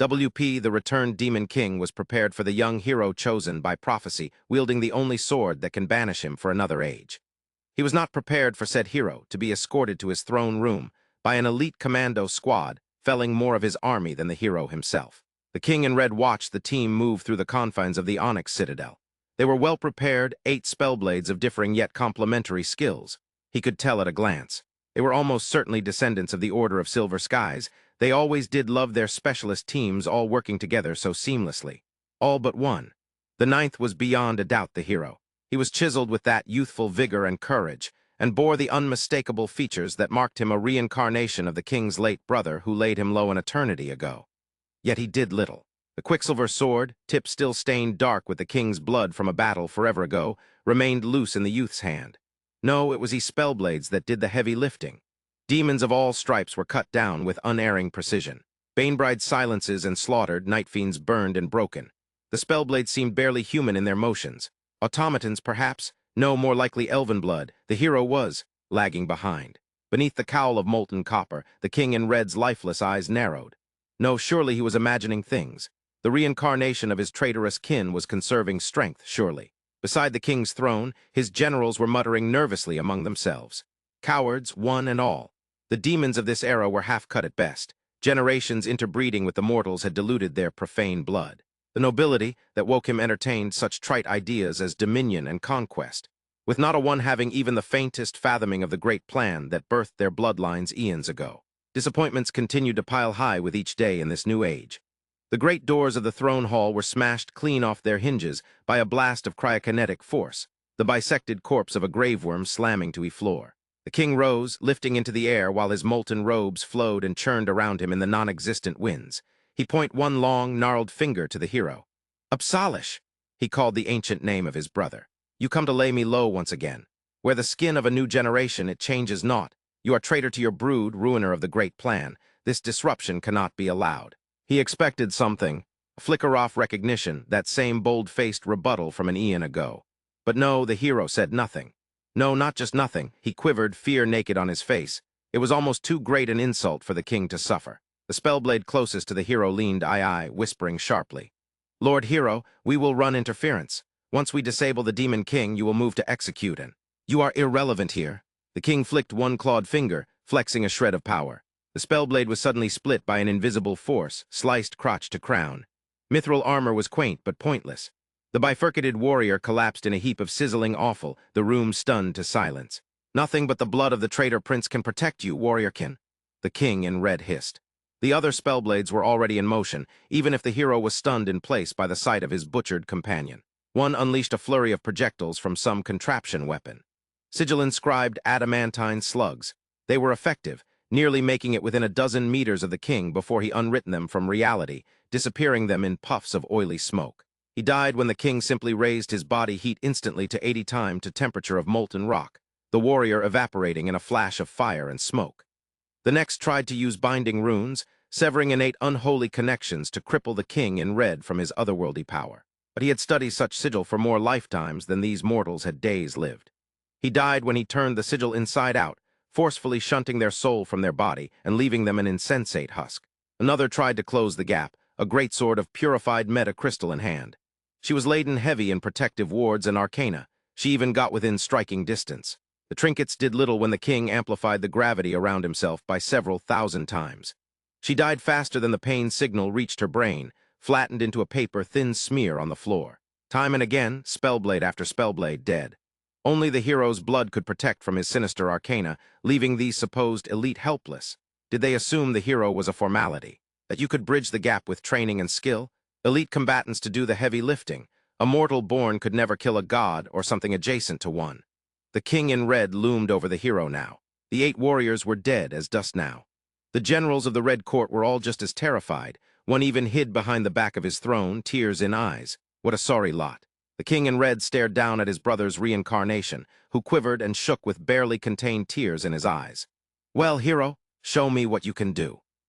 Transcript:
WP, the returned Demon King, was prepared for the young hero chosen by prophecy, wielding the only sword that can banish him for another age. He was not prepared for said hero to be escorted to his throne room by an elite commando squad, felling more of his army than the hero himself. The King in Red watched the team move through the confines of the Onyx Citadel. They were well-prepared, 8 spellblades of differing yet complementary skills. He could tell at a glance. They were almost certainly descendants of the Order of Silver Skies. They always did love their specialist teams all working together so seamlessly. All but one. The ninth was beyond a doubt the hero. He was chiseled with that youthful vigor and courage, and bore the unmistakable features that marked him a reincarnation of the king's late brother who laid him low an eternity ago. Yet he did little. The quicksilver sword, tip still stained dark with the king's blood from a battle forever ago, remained loose in the youth's hand. No, it was his spellblades that did the heavy lifting. Demons of all stripes were cut down with unerring precision. Banebrides silences and slaughtered, night fiends burned and broken. The spellblades seemed barely human in their motions. Automatons, perhaps? No, more likely elven blood. The hero was lagging behind. Beneath the cowl of molten copper, the King in Red's lifeless eyes narrowed. No, surely he was imagining things. The reincarnation of his traitorous kin was conserving strength, surely. Beside the king's throne, his generals were muttering nervously among themselves. Cowards, one and all. The demons of this era were half-cut at best. Generations interbreeding with the mortals had diluted their profane blood. The nobility that woke him entertained such trite ideas as dominion and conquest, with not a one having even the faintest fathoming of the great plan that birthed their bloodlines eons ago. Disappointments continued to pile high with each day in this new age. The great doors of the throne hall were smashed clean off their hinges by a blast of cryokinetic force, the bisected corpse of a graveworm slamming to a floor. The king rose, lifting into the air while his molten robes flowed and churned around him in the non-existent winds. He pointed one long, gnarled finger to the hero. "Upsalish," he called the ancient name of his brother. "You come to lay me low once again. Where the skin of a new generation, it changes not. You are traitor to your brood, ruiner of the great plan. This disruption cannot be allowed." He expected something, a flicker-off recognition, that same bold-faced rebuttal from an eon ago. But no, the hero said nothing. No, not just nothing. He quivered, fear naked on his face. It was almost too great an insult for the king to suffer. The spellblade closest to the hero leaned aye, whispering sharply. "Lord Hero, we will run interference. Once we disable the Demon King, you will move to execute and you are irrelevant here." The king flicked one clawed finger, flexing a shred of power. The spellblade was suddenly split by an invisible force, sliced crotch to crown. Mithril armor was quaint but pointless. The bifurcated warrior collapsed in a heap of sizzling offal, the room stunned to silence. "Nothing but the blood of the traitor prince can protect you, warriorkin," the King in Red hissed. The other spellblades were already in motion, even if the hero was stunned in place by the sight of his butchered companion. One unleashed a flurry of projectiles from some contraption weapon. Sigil-inscribed adamantine slugs. They were effective, nearly making it within a dozen meters of the king before he unwritten them from reality, disappearing them in puffs of oily smoke. He died when the king simply raised his body heat instantly to 80 times to temperature of molten rock, the warrior evaporating in a flash of fire and smoke. The next tried to use binding runes, severing innate unholy connections to cripple the King in Red from his otherworldly power. But he had studied such sigil for more lifetimes than these mortals had days lived. He died when he turned the sigil inside out, forcefully shunting their soul from their body and leaving them an insensate husk. Another tried to close the gap, a greatsword of purified metacrystal in hand. She was laden heavy in protective wards and arcana. She even got within striking distance. The trinkets did little when the king amplified the gravity around himself by several thousand times. She died faster than the pain signal reached her brain, flattened into a paper-thin smear on the floor. Time and again, spellblade after spellblade dead. Only the hero's blood could protect from his sinister arcana, leaving these supposed elite helpless. Did they assume the hero was a formality? That you could bridge the gap with training and skill? Elite combatants to do the heavy lifting. A mortal born could never kill a god or something adjacent to one. The King in Red loomed over the hero now. The 8 warriors were dead as dust now. The generals of the Red Court were all just as terrified. One even hid behind the back of his throne, tears in eyes. What a sorry lot. The King in Red stared down at his brother's reincarnation, who quivered and shook with barely contained tears in his eyes. "Well, hero, show me what you can do."